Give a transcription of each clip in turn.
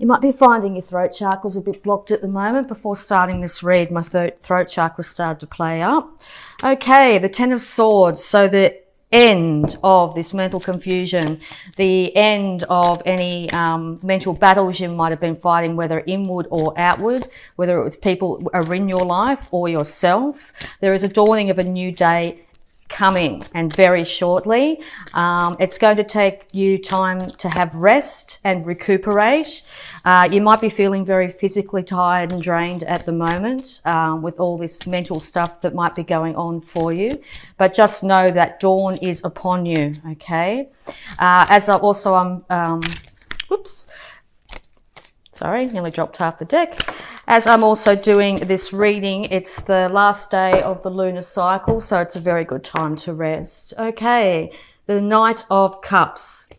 You might be finding your throat chakra is a bit blocked at the moment. Before starting this read, my throat chakra started to play up. Okay, the Ten of Swords. So the end of this mental confusion, the end of any mental battles you might have been fighting, whether inward or outward, whether it was people are in your life or yourself. There is a dawning of a new day coming, and very shortly. It's going to take you time to have rest and recuperate. You might be feeling very physically tired and drained at the moment with all this mental stuff that might be going on for you, but just know that dawn is upon you. Okay, as I also whoops, sorry, nearly dropped half the deck. As I'm also doing this reading, it's the last day of the lunar cycle, so it's a very good time to rest. Okay, the Knight of Cups.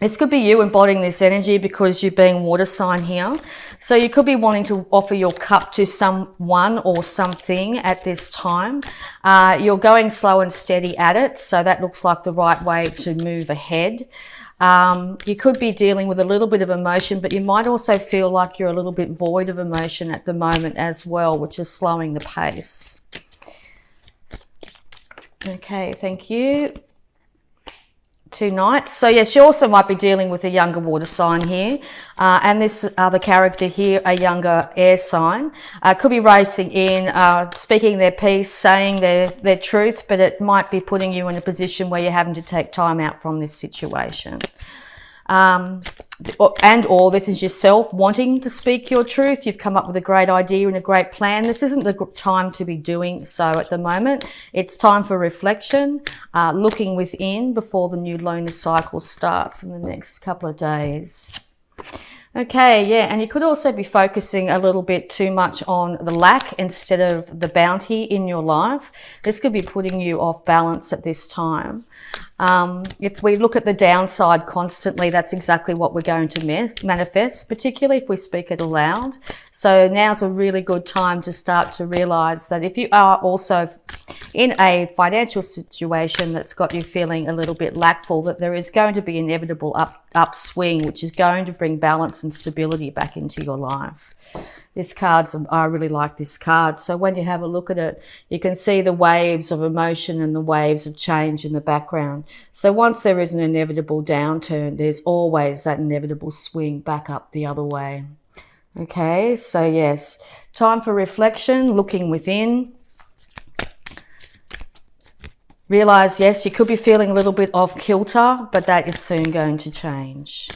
This could be you embodying this energy because you're being water sign here. So you could be wanting to offer your cup to someone or something at this time. You're going slow and steady at it, so that looks like the right way to move ahead. You could be dealing with a little bit of emotion, but you might also feel like you're a little bit void of emotion at the moment as well, which is slowing the pace. Okay, thank you. 2 Knights. So yes, you also might be dealing with a younger water sign here. And this other character here, a younger air sign, could be racing in, speaking their piece, saying their truth, but it might be putting you in a position where you're having to take time out from this situation. Or this is yourself wanting to speak your truth. You've come up with a great idea and a great plan. This isn't the time to be doing so at the moment. It's time for reflection, looking within before the new lunar cycle starts in the next couple of days. Okay, yeah, and you could also be focusing a little bit too much on the lack instead of the bounty in your life. This could be putting you off balance at this time. If we look at the downside constantly, that's exactly what we're going to manifest, particularly if we speak it aloud. So now's a really good time to start to realize that if you are also in a financial situation that's got you feeling a little bit lackful, that there is going to be an inevitable upswing, which is going to bring balance and stability back into your life. This card's, I really like this card. So when you have a look at it, you can see the waves of emotion and the waves of change in the background. So once there is an inevitable downturn, there's always that inevitable swing back up the other way. Okay, so yes, time for reflection, looking within. Realize, yes, you could be feeling a little bit off kilter, but that is soon going to change.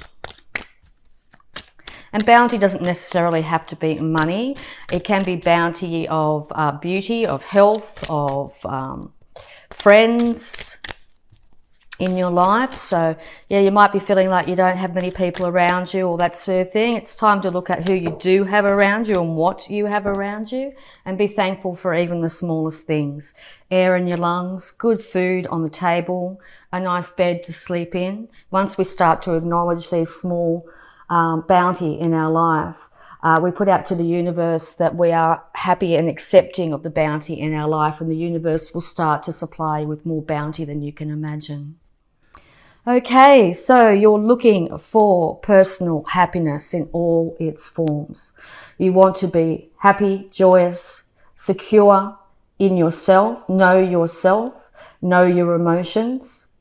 And bounty doesn't necessarily have to be money. It can be bounty of beauty, of health, of friends in your life. So yeah, you might be feeling like you don't have many people around you or that sort of thing. It's time to look at who you do have around you and what you have around you, and be thankful for even the smallest things. Air in your lungs, good food on the table, a nice bed to sleep in. Once we start to acknowledge these small bounty in our life, we put out to the universe that we are happy and accepting of the bounty in our life, and the universe will start to supply you with more bounty than you can imagine. Okay, so you're looking for personal happiness in all its forms. You want to be happy, joyous, secure in yourself, know your emotions.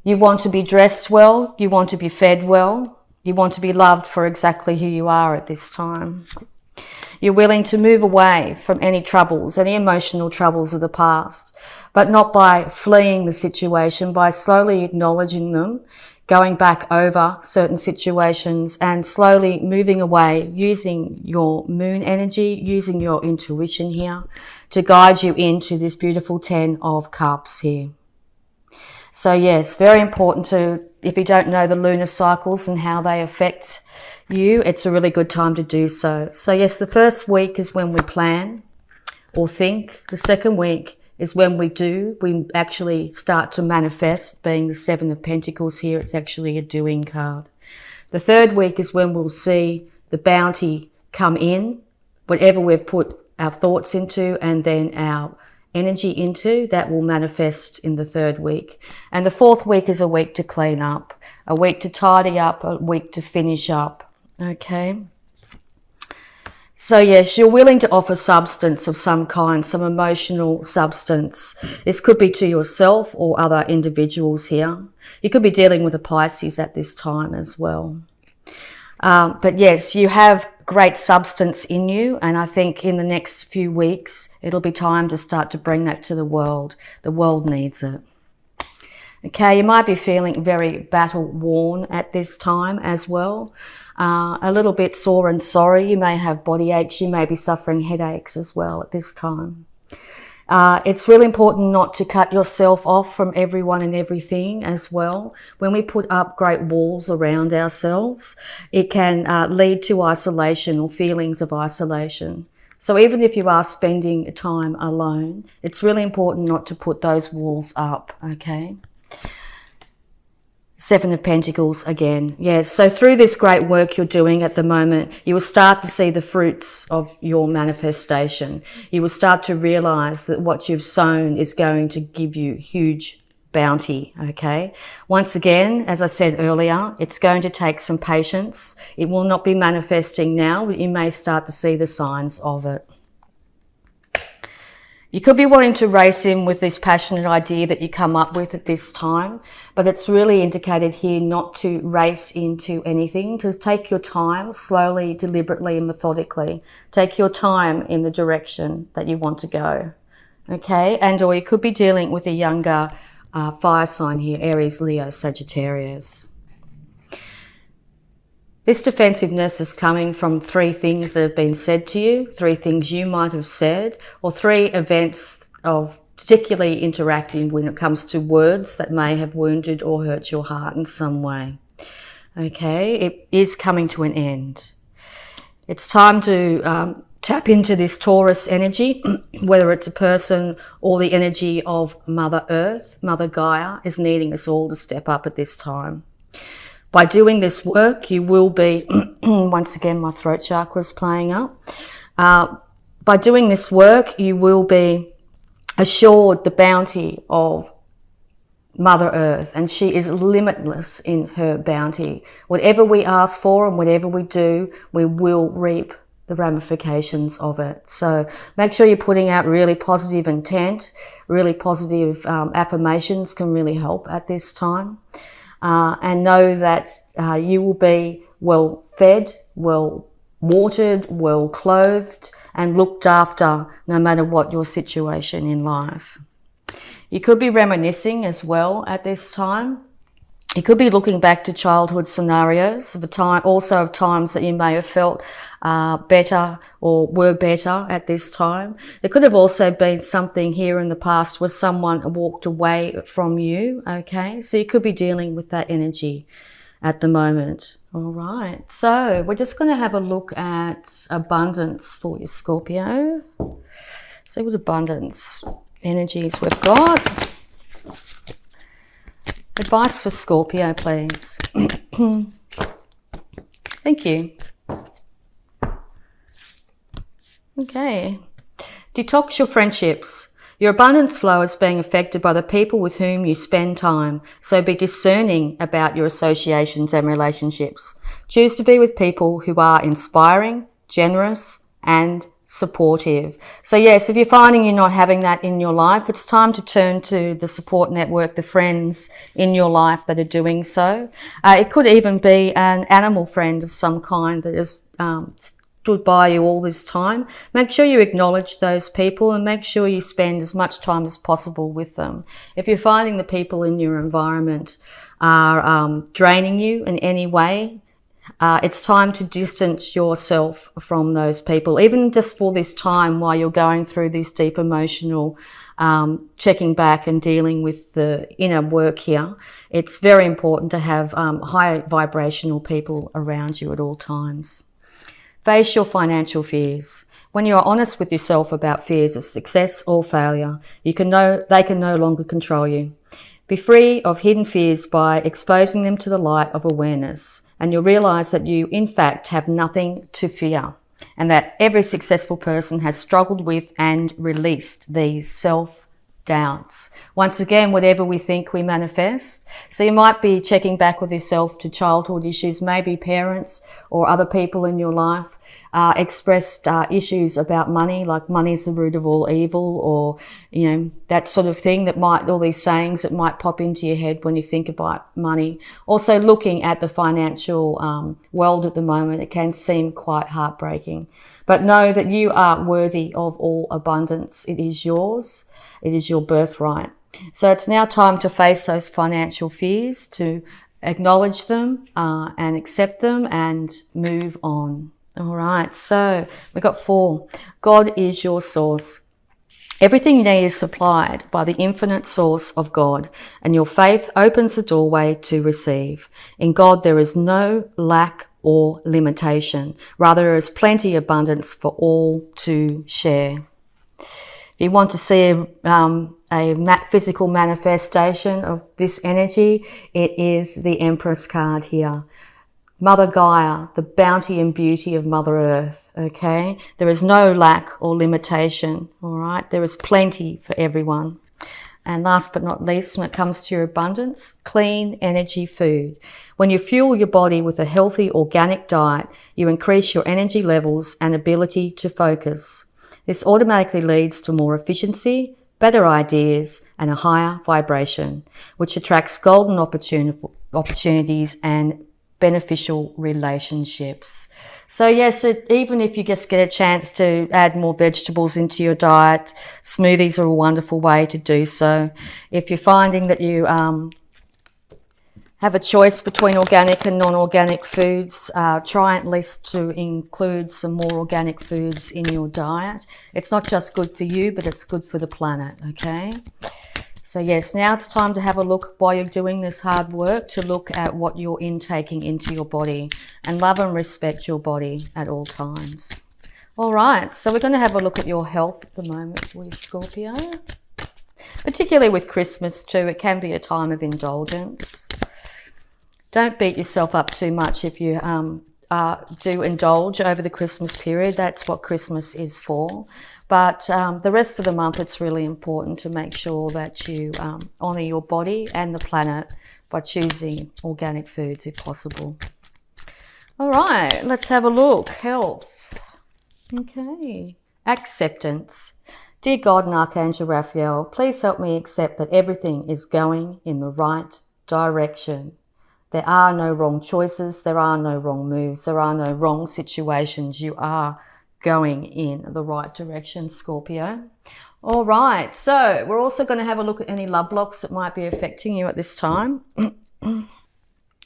You want to be dressed well, you want to be fed well. You want to be loved for exactly who you are at this time. You're willing to move away from any troubles, any emotional troubles of the past, but not by fleeing the situation, by slowly acknowledging them, going back over certain situations and slowly moving away, using your moon energy, using your intuition here to guide you into this beautiful 10 of Cups here. So yes, very important to, if you don't know the lunar cycles and how they affect you, it's a really good time to do so. So yes, the first week is when we plan or think. The second week is when we do. We actually start to manifest, being the 7 of Pentacles here. It's actually a doing card. The third week is when we'll see the bounty come in, whatever we've put our thoughts into and then our energy into, that will manifest in the third week. And the fourth week is a week to clean up, a week to tidy up, a week to finish up, Okay. So yes, you're willing to offer substance of some kind, some emotional substance. This could be to yourself or other individuals here. You could be dealing with a Pisces at this time as well. But yes, you have great substance in you, and I think in the next few weeks, it'll be time to start to bring that to the world. The world needs it. Okay, you might be feeling very battle worn at this time as well. A little bit sore and sorry. You may have body aches. You may be suffering headaches as well at this time. It's really important not to cut yourself off from everyone and everything as well. When we put up great walls around ourselves, it can lead to isolation or feelings of isolation. So even if you are spending time alone, it's really important not to put those walls up, okay? Seven of Pentacles again. Yes, so through this great work you're doing at the moment, you will start to see the fruits of your manifestation. You will start to realize that what you've sown is going to give you huge bounty, okay? Once again, as I said earlier, it's going to take some patience. It will not be manifesting now, but you may start to see the signs of it. You could be wanting to race in with this passionate idea that you come up with at this time, but it's really indicated here not to race into anything, to take your time slowly, deliberately and methodically. Take your time in the direction that you want to go, okay? And or you could be dealing with a younger fire sign here, Aries, Leo, Sagittarius. This defensiveness is coming from three things that have been said to you, three things you might have said, or three events of particularly interacting when it comes to words that may have wounded or hurt your heart in some way. Okay, it is coming to an end. It's time to tap into this Taurus energy, whether it's a person or the energy of Mother Earth. Mother Gaia is needing us all to step up at this time. By doing this work, you will be, once again, my throat chakra is playing up. By doing this work, you will be assured the bounty of Mother Earth, and she is limitless in her bounty. Whatever we ask for and whatever we do, we will reap the ramifications of it. So make sure you're putting out really positive intent, really positive affirmations can really help at this time. And know that you will be well fed, well watered, well clothed and looked after no matter what your situation in life. You could be reminiscing as well at this time. You could be looking back to childhood scenarios of a time, also of times that you may have felt better or were better at this time. There could have also been something here in the past where someone walked away from you, okay? So you could be dealing with that energy at the moment. All right, so we're just going to have a look at abundance for you, Scorpio. See what abundance energies we've got. Advice for Scorpio, please. Thank you. Okay. Detox your friendships. Your abundance flow is being affected by the people with whom you spend time, so be discerning about your associations and relationships. Choose to be with people who are inspiring, generous, and supportive. So yes, if you're finding you're not having that in your life, it's time to turn to the support network, the friends in your life that are doing so. It could even be an animal friend of some kind that has stood by you all this time. Make sure you acknowledge those people and make sure you spend as much time as possible with them. If you're finding the people in your environment are draining you in any way, it's time to distance yourself from those people, even just for this time while you're going through this deep emotional checking back and dealing with the inner work here. It's very important to have high vibrational people around you at all times. Face your financial fears. When you are honest with yourself about fears of success or failure, they can no longer control you. Be free of hidden fears by exposing them to the light of awareness, and you'll realize that you, in fact, have nothing to fear, and that every successful person has struggled with and released these doubts. Once again, whatever we think, we manifest. So you might be checking back with yourself to childhood issues. Maybe parents or other people in your life expressed issues about money, like money's the root of all evil, or, you know, that sort of thing that might, all these sayings that might pop into your head when you think about money. Also looking at the financial world at the moment, it can seem quite heartbreaking. But know that you are worthy of all abundance. It is yours. It is your birthright. So it's now time to face those financial fears, to acknowledge them and accept them and move on. All right, so we got 4. God is your source. Everything you need is supplied by the infinite source of God, and your faith opens the doorway to receive. In God, there is no lack or limitation. Rather, there is plenty of abundance for all to share. If you want to see a physical manifestation of this energy, it is the Empress card here. Mother Gaia, the bounty and beauty of Mother Earth, okay? There is no lack or limitation, all right? There is plenty for everyone. And last but not least, when it comes to your abundance, clean energy food. When you fuel your body with a healthy organic diet, you increase your energy levels and ability to focus. This automatically leads to more efficiency, better ideas, and a higher vibration, which attracts golden opportunities and beneficial relationships. So yes, even if you just get a chance to add more vegetables into your diet, smoothies are a wonderful way to do so. If you're finding that you have a choice between organic and non-organic foods, try at least to include some more organic foods in your diet. It's not just good for you, but it's good for the planet, okay? So yes, now it's time to have a look while you're doing this hard work, to look at what you're intaking into your body, and love and respect your body at all times. All right, so we're going to have a look at your health at the moment with Scorpio. Particularly with Christmas too, it can be a time of indulgence. Don't beat yourself up too much if you do indulge over the Christmas period. That's what Christmas is for. But the rest of the month, it's really important to make sure that you honour your body and the planet by choosing organic foods if possible. All right, let's have a look. Health. Okay. Acceptance. Dear God and Archangel Raphael, please help me accept that everything is going in the right direction. There are no wrong choices. There are no wrong moves. There are no wrong situations. You are going in the right direction, Scorpio. All right, so we're also going to have a look at any love blocks that might be affecting you at this time.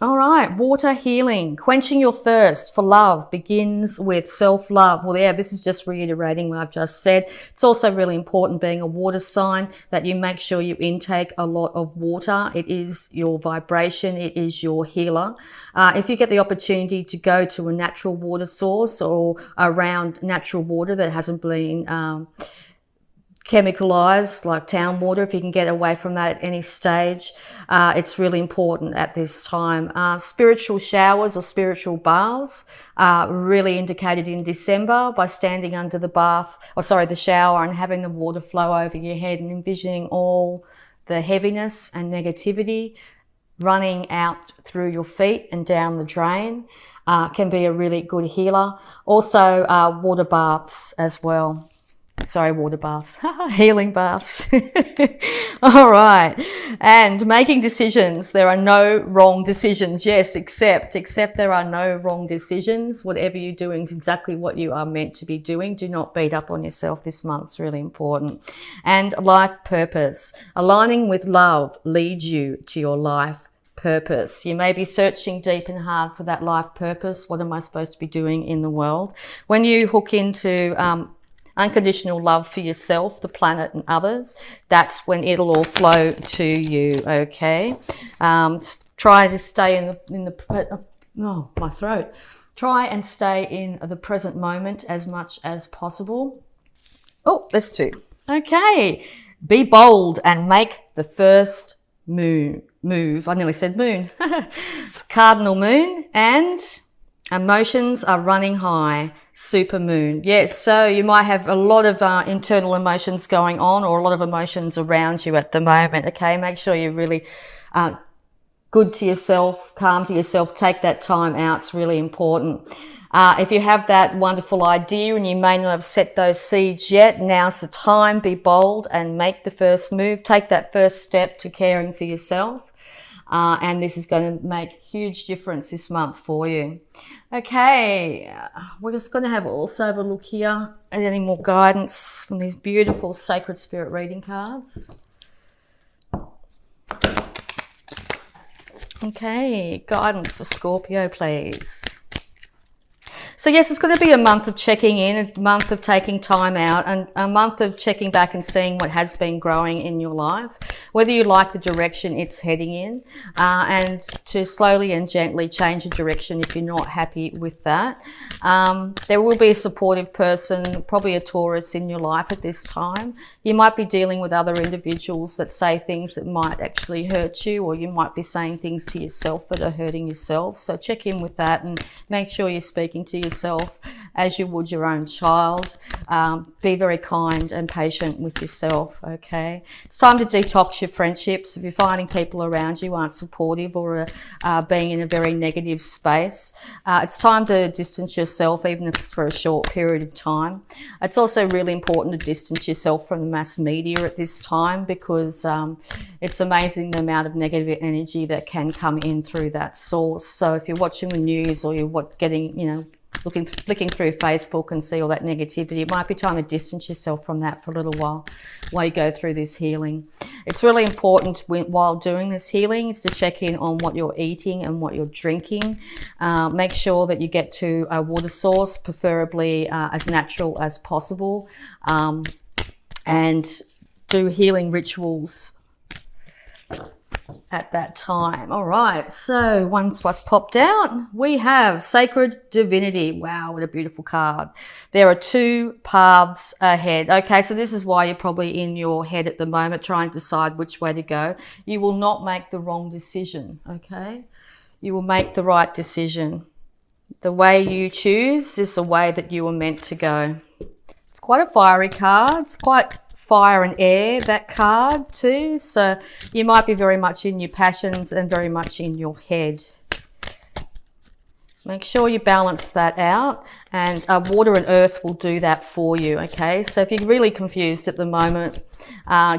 All right, water healing. Quenching your thirst for love begins with self-love. Well, yeah, this is just reiterating what I've just said. It's also really important, being a water sign, that you make sure you intake a lot of water. It is your vibration. It is your healer. If you get the opportunity to go to a natural water source or around natural water that hasn't been chemicalized, like town water, if you can get away from that at any stage, it's really important at this time. Spiritual showers or spiritual baths are really indicated in December by standing under the shower and having the water flow over your head and envisioning all the heaviness and negativity running out through your feet and down the drain. Can be a really good healer. Also, water baths as well. Sorry, water baths, healing baths. All right. And making decisions. There are no wrong decisions. Yes, except there are no wrong decisions. Whatever you're doing is exactly what you are meant to be doing. Do not beat up on yourself this month. It's really important. And life purpose. Aligning with love leads you to your life purpose. You may be searching deep and hard for that life purpose. What am I supposed to be doing in the world? When you hook into unconditional love for yourself, the planet and others, that's when it'll all flow to you, okay? Try to stay my throat. Try and stay in the present moment as much as possible. Oh, there's 2. Okay. Be bold and make the first move. I nearly said moon. Cardinal moon and Emotions are running high, super moon. Yes, so you might have a lot of internal emotions going on, or a lot of emotions around you at the moment, okay? Make sure you're really good to yourself, calm to yourself. Take that time out. It's really important. If you have that wonderful idea and you may not have set those seeds yet, now's the time. Be bold and make the first move. Take that first step to caring for yourself. And this is going to make a huge difference this month for you. Okay, we're just going to also have a look here at any more guidance from these beautiful Sacred Spirit reading cards. Okay, guidance for Scorpio, please. So yes, it's going to be a month of checking in, a month of taking time out, and a month of checking back and seeing what has been growing in your life, whether you like the direction it's heading in, and to slowly and gently change the direction if you're not happy with that. There will be a supportive person, probably a Taurus, in your life at this time. You might be dealing with other individuals that say things that might actually hurt you, or you might be saying things to yourself that are hurting yourself. So check in with that and make sure you're speaking to yourself as you would your own child. Be very kind and patient with yourself, okay? It's time to detox your friendships. If you're finding people around you aren't supportive or being in a very negative space, it's time to distance yourself, even if it's for a short period of time. It's also really important to distance yourself from the mass media at this time, because it's amazing the amount of negative energy that can come in through that source. So if you're watching the news, or you're getting, flicking through Facebook and see all that negativity, it might be time to distance yourself from that for a little while you go through this healing. It's really important while doing this healing is to check in on what you're eating and what you're drinking. Make sure that you get to a water source, preferably as natural as possible, and do healing rituals at that time. All right, so once what's popped out, we have Sacred Divinity. Wow, what a beautiful card. There are two paths ahead. Okay, so this is why you're probably in your head at the moment trying to decide which way to go. You will not make the wrong decision, okay? You will make the right decision. The way you choose is the way that you were meant to go. It's quite a fiery card. It's quite fire and air, that card too. So you might be very much in your passions and very much in your head. Make sure you balance that out, and water and earth will do that for you, okay? So if you're really confused at the moment,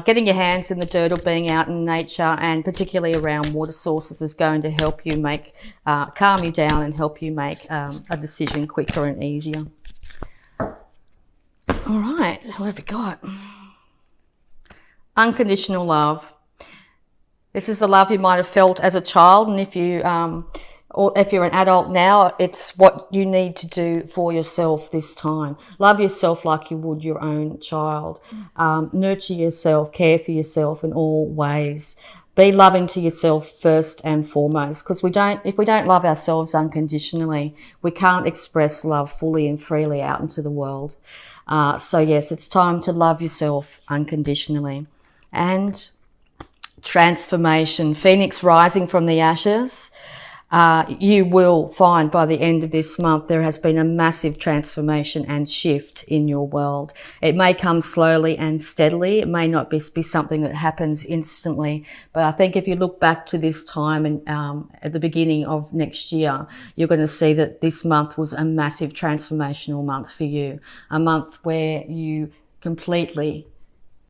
getting your hands in the dirt or being out in nature, and particularly around water sources, is going to help you calm you down and help you make a decision quicker and easier. All right, what have we got? Unconditional love. This is the love you might have felt as a child, and if you're an adult now, it's what you need to do for yourself this time. Love yourself like you would your own child. Nurture yourself, care for yourself in all ways. Be loving to yourself first and foremost, because if we don't love ourselves unconditionally, we can't express love fully and freely out into the world. So yes, it's time to love yourself unconditionally. And transformation, Phoenix rising from the ashes. You will find by the end of this month there has been a massive transformation and shift in your world. It may come slowly and steadily. It may not be something that happens instantly. But I think if you look back to this time and at the beginning of next year, you're going to see that this month was a massive transformational month for you. A month where you completely